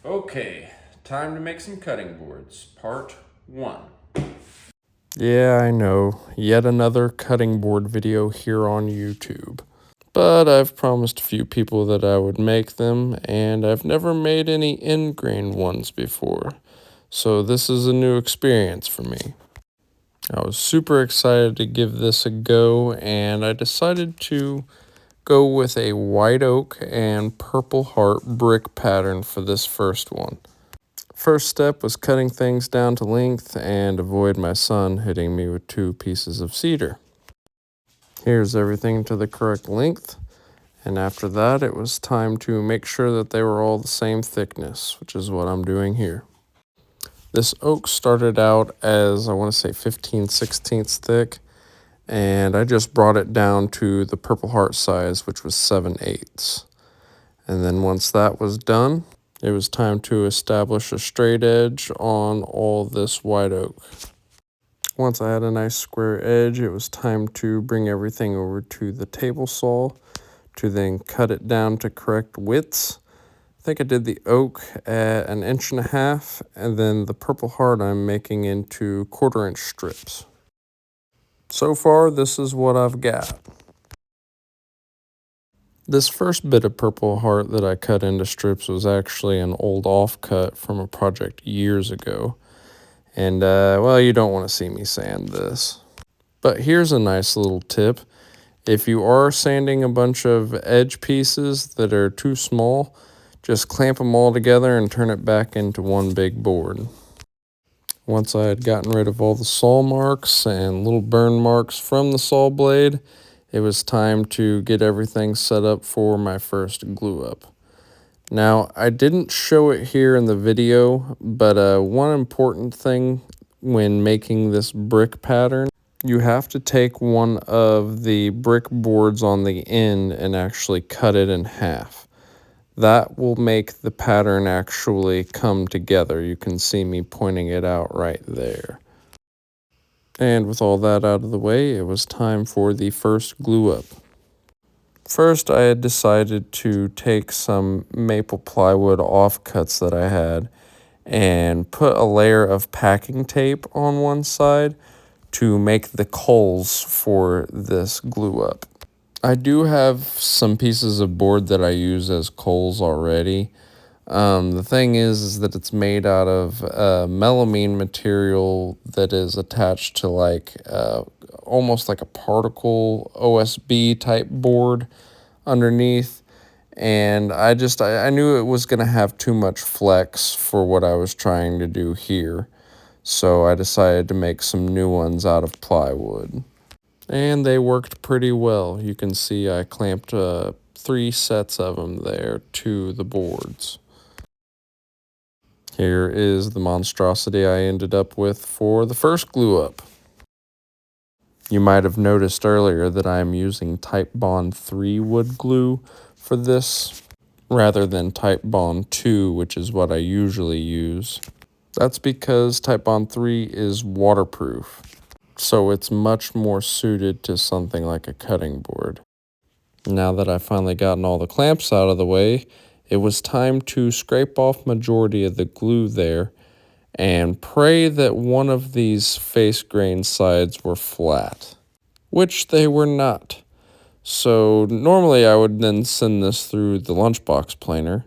Okay, time to make some cutting boards, part 1. Yeah, I know. Yet another cutting board video here on YouTube. But I've promised a few people that I would make them, and I've never made any end grain ones before. So this is a new experience for me. I was super excited to give this a go, and I decided to go with a white oak and purple heart brick pattern for this first one. First step was cutting things down to length and avoid my son hitting me with 2 pieces of cedar. Here's everything to the correct length, and after that it was time to make sure that they were all the same thickness, which is what I'm doing here. This oak started out as, I want to say 15/16 thick, and I just brought it down to the purple heart size, which was 7/8. And then once that was done, it was time to establish a straight edge on all this white oak. Once I had a nice square edge, it was time to bring everything over to the table saw to then cut it down to correct widths. I think I did the oak at 1.5 inches, and then the purple heart I'm making into 1/4 inch strips. So far, this is what I've got. This first bit of purple heart that I cut into strips was actually an old offcut from a project years ago. And, well, you don't want to see me sand this. But here's a nice little tip. If you are sanding a bunch of edge pieces that are too small, just clamp them all together and turn it back into one big board. Once I had gotten rid of all the saw marks and little burn marks from the saw blade, it was time to get everything set up for my first glue up. Now, I didn't show it here in the video, but one important thing when making this brick pattern, you have to take one of the brick boards on the end and actually cut it in half. That will make the pattern actually come together. You can see me pointing it out right there. And with all that out of the way, it was time for the first glue up. First, I had decided to take some maple plywood offcuts that I had and put a layer of packing tape on one side to make the coals for this glue up. I do have some pieces of board that I use as coals already. The thing is that it's made out of melamine material that is attached to almost like a particle OSB type board underneath. And I knew it was going to have too much flex for what I was trying to do here. So I decided to make some new ones out of plywood. And they worked pretty well. You can see I clamped 3 sets of them there to the boards. Here is the monstrosity I ended up with for the first glue up. You might have noticed earlier that I am using Type Bond 3 wood glue for this, rather than Type Bond 2, which is what I usually use. That's because Type Bond 3 is waterproof, so it's much more suited to something like a cutting board. Now that I've finally gotten all the clamps out of the way, it was time to scrape off majority of the glue there and pray that one of these face grain sides were flat, which they were not. So normally I would then send this through the lunchbox planer,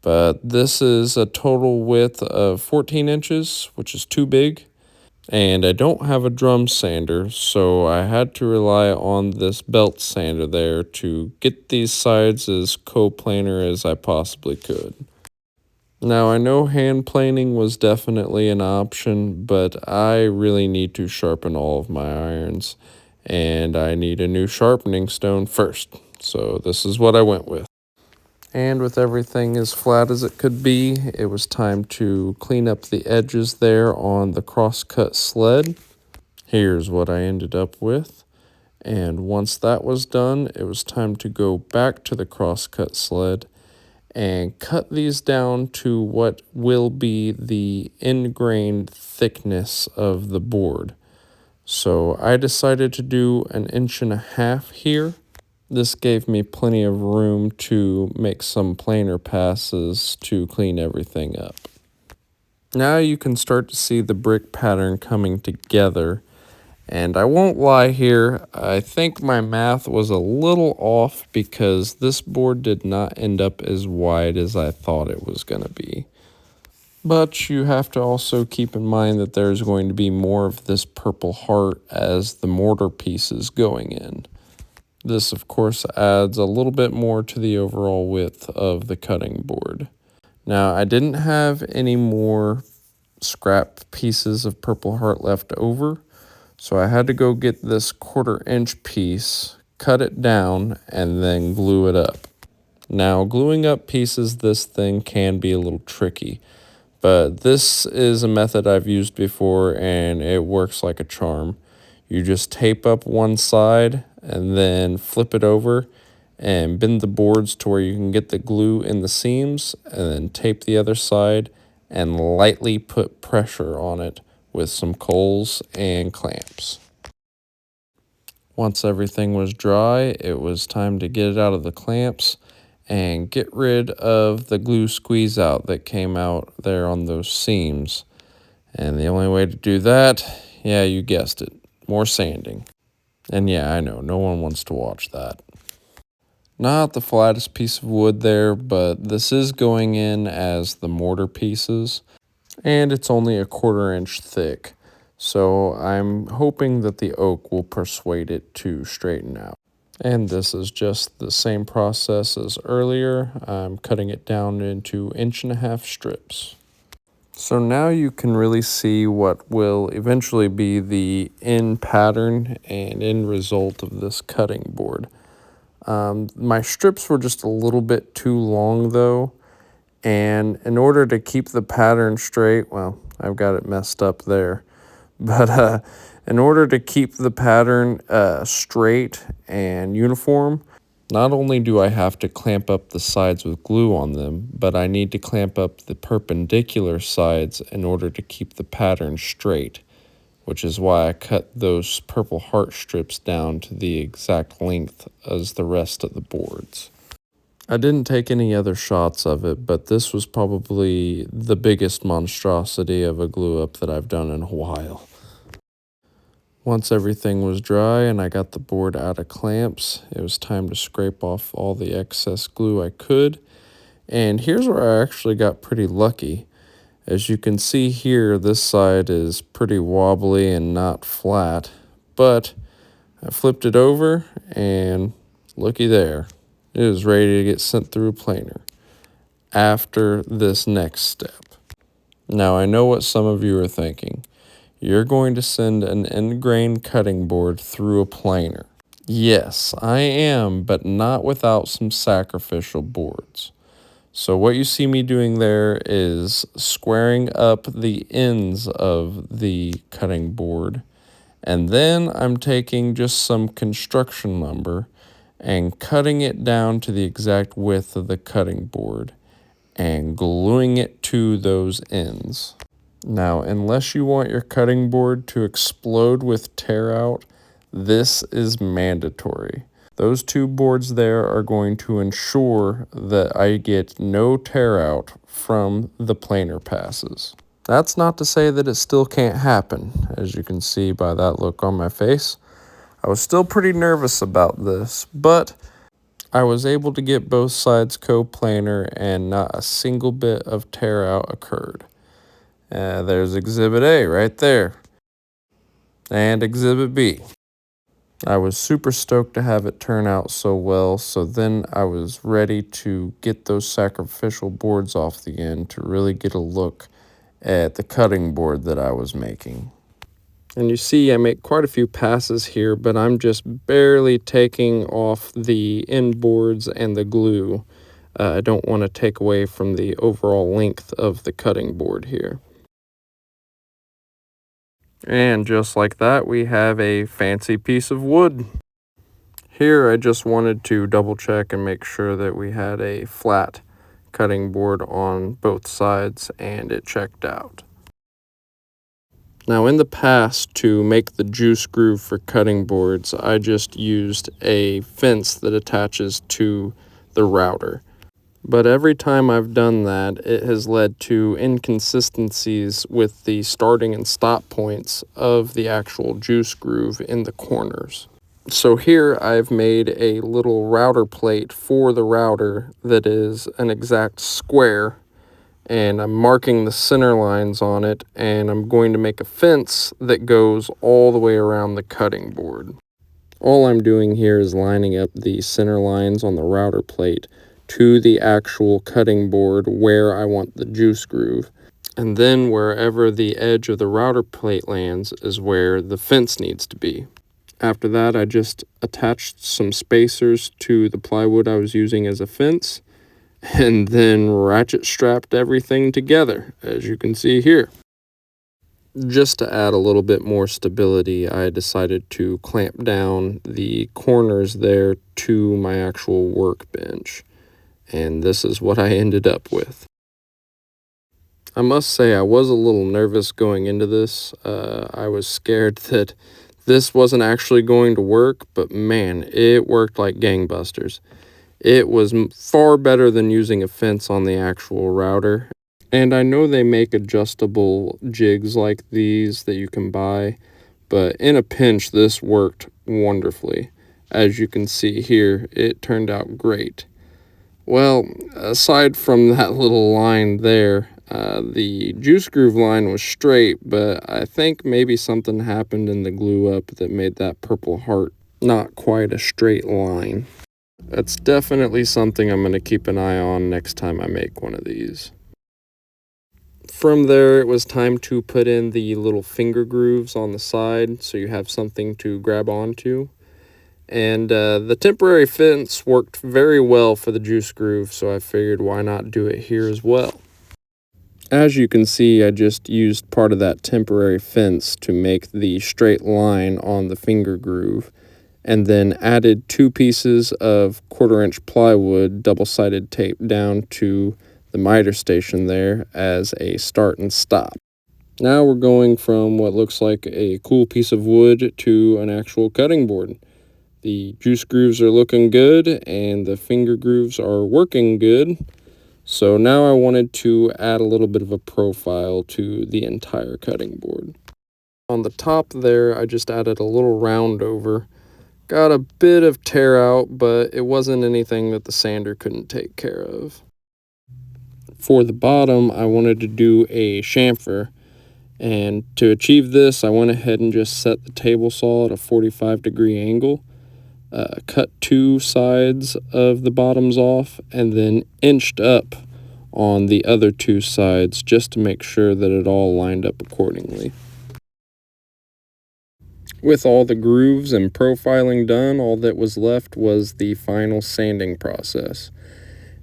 but this is a total width of 14 inches, which is too big. And I don't have a drum sander, so I had to rely on this belt sander there to get these sides as coplanar as I possibly could. Now, I know hand planing was definitely an option, but I really need to sharpen all of my irons, and I need a new sharpening stone first, so this is what I went with. And with everything as flat as it could be, it was time to clean up the edges there on the crosscut sled. Here's what I ended up with. And once that was done, it was time to go back to the crosscut sled and cut these down to what will be the end grain thickness of the board. So I decided to do 1.5 inches here. This gave me plenty of room to make some planer passes to clean everything up. Now you can start to see the brick pattern coming together. And I won't lie here, I think my math was a little off because this board did not end up as wide as I thought it was going to be. But you have to also keep in mind that there's going to be more of this purple heart as the mortar pieces going in. This, of course, adds a little bit more to the overall width of the cutting board. Now, I didn't have any more scrap pieces of purple heart left over, so I had to go get this 1/4-inch piece, cut it down, and then glue it up. Now, gluing up pieces this thin can be a little tricky, but this is a method I've used before and it works like a charm. You just tape up one side and then flip it over and bend the boards to where you can get the glue in the seams, and then tape the other side and lightly put pressure on it with some coals and clamps. Once everything was dry, it was time to get it out of the clamps and get rid of the glue squeeze out that came out there on those seams. And the only way to do that, yeah, you guessed it, more sanding. And yeah, I know, no one wants to watch that. Not the flattest piece of wood there, but this is going in as the mortar pieces, and it's only a 1/4-inch thick. So I'm hoping that the oak will persuade it to straighten out. And this is just the same process as earlier. I'm cutting it down into 1.5-inch strips. So now you can really see what will eventually be the end pattern and end result of this cutting board. My strips were just a little bit too long though, and in order to keep the pattern straight, well, I've got it messed up there, but in order to keep the pattern straight and uniform, not only do I have to clamp up the sides with glue on them, but I need to clamp up the perpendicular sides in order to keep the pattern straight, which is why I cut those purple heart strips down to the exact length as the rest of the boards. I didn't take any other shots of it, but this was probably the biggest monstrosity of a glue up that I've done in a while. Once everything was dry and I got the board out of clamps, it was time to scrape off all the excess glue I could. And here's where I actually got pretty lucky. As you can see here, this side is pretty wobbly and not flat, but I flipped it over and looky there. It is ready to get sent through a planer after this next step. Now I know what some of you are thinking. You're going to send an end grain cutting board through a planer. Yes, I am, but not without some sacrificial boards. So what you see me doing there is squaring up the ends of the cutting board, and then I'm taking just some construction lumber and cutting it down to the exact width of the cutting board and gluing it to those ends. Now, unless you want your cutting board to explode with tear out, this is mandatory. Those two boards there are going to ensure that I get no tear out from the planer passes. That's not to say that it still can't happen, as you can see by that look on my face. I was still pretty nervous about this, but I was able to get both sides co-planar and not a single bit of tear out occurred. There's Exhibit A right there, and Exhibit B. I was super stoked to have it turn out so well, so then I was ready to get those sacrificial boards off the end to really get a look at the cutting board that I was making. And you see I make quite a few passes here, but I'm just barely taking off the end boards and the glue. I don't want to take away from the overall length of the cutting board here. And just like that, we have a fancy piece of wood. Here, I just wanted to double check and make sure that we had a flat cutting board on both sides, and it checked out. Now in the past, to make the juice groove for cutting boards, I just used a fence that attaches to the router. But every time I've done that, it has led to inconsistencies with the starting and stop points of the actual juice groove in the corners. So here I've made a little router plate for the router that is an exact square, and I'm marking the center lines on it, and I'm going to make a fence that goes all the way around the cutting board. All I'm doing here is lining up the center lines on the router plate to the actual cutting board where I want the juice groove. And then wherever the edge of the router plate lands is where the fence needs to be. After that, I just attached some spacers to the plywood I was using as a fence, and then ratchet strapped everything together, as you can see here. Just to add a little bit more stability, I decided to clamp down the corners there to my actual workbench, and this is what I ended up with. I must say I was a little nervous going into this. I was scared that this wasn't actually going to work, but man, it worked like gangbusters. It was far better than using a fence on the actual router. And I know they make adjustable jigs like these that you can buy, but in a pinch, this worked wonderfully. As you can see here, it turned out great. Well, aside from that little line there, the juice groove line was straight, but I think maybe something happened in the glue up that made that purple heart not quite a straight line. That's definitely something I'm going to keep an eye on next time I make one of these. From there, it was time to put in the little finger grooves on the side so you have something to grab onto. And the temporary fence worked very well for the juice groove, so I figured why not do it here as well. As you can see, I just used part of that temporary fence to make the straight line on the finger groove, and then added 2 pieces of 1/4-inch plywood double-sided tape down to the miter station there as a start and stop. Now we're going from what looks like a cool piece of wood to an actual cutting board. The juice grooves are looking good and the finger grooves are working good. So now I wanted to add a little bit of a profile to the entire cutting board. On the top there, I just added a little round over. Got a bit of tear out, but it wasn't anything that the sander couldn't take care of. For the bottom, I wanted to do a chamfer, and to achieve this, I went ahead and just set the table saw at a 45-degree angle, cut 2 sides of the bottoms off, and then inched up on the other 2 sides just to make sure that it all lined up accordingly. With all the grooves and profiling done, all that was left was the final sanding process.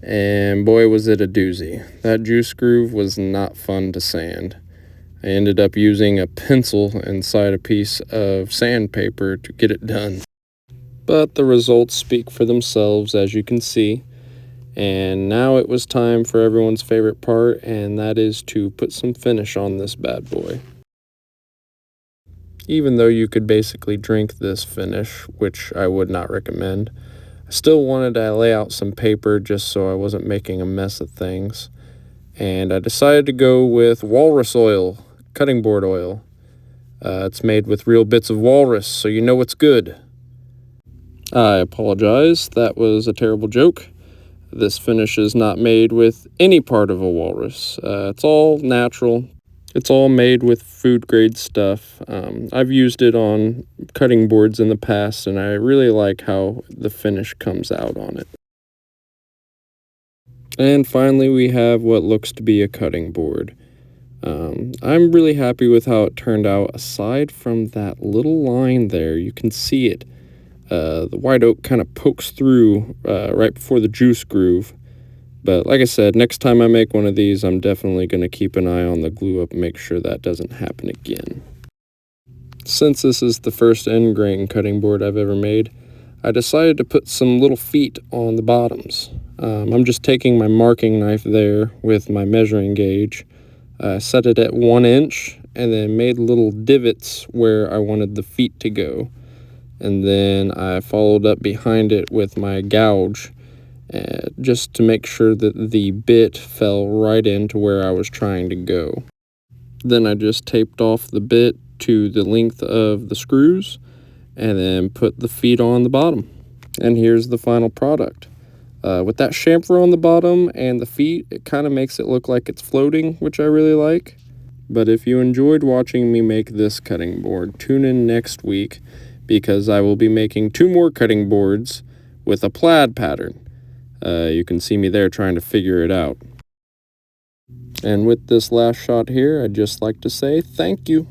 And boy, was it a doozy. That juice groove was not fun to sand. I ended up using a pencil inside a piece of sandpaper to get it done. But the results speak for themselves, as you can see. And now it was time for everyone's favorite part, and that is to put some finish on this bad boy. Even though you could basically drink this finish, which I would not recommend, I still wanted to lay out some paper just so I wasn't making a mess of things. And I decided to go with walrus oil, cutting board oil. It's made with real bits of walrus, so you know it's good. I apologize, that was a terrible joke. This finish is not made with any part of a walrus. It's all natural. It's all made with food-grade stuff. I've used it on cutting boards in the past, and I really like how the finish comes out on it. And finally, we have what looks to be a cutting board. I'm really happy with how it turned out. Aside from that little line there, you can see it. The white oak kind of pokes through right before the juice groove. But like I said, next time I make one of these, I'm definitely going to keep an eye on the glue up and make sure that doesn't happen again. Since this is the first end grain cutting board I've ever made, I decided to put some little feet on the bottoms. I'm just taking my marking knife there with my measuring gauge, set it at 1 inch, and then made little divots where I wanted the feet to go. And then I followed up behind it with my gouge just to make sure that the bit fell right into where I was trying to go. Then I just taped off the bit to the length of the screws and then put the feet on the bottom. And here's the final product. With that chamfer on the bottom and the feet, it kind of makes it look like it's floating, which I really like. But if you enjoyed watching me make this cutting board, tune in next week because I will be making 2 more cutting boards with a plaid pattern. You can see me there trying to figure it out. And with this last shot here, I'd just like to say thank you.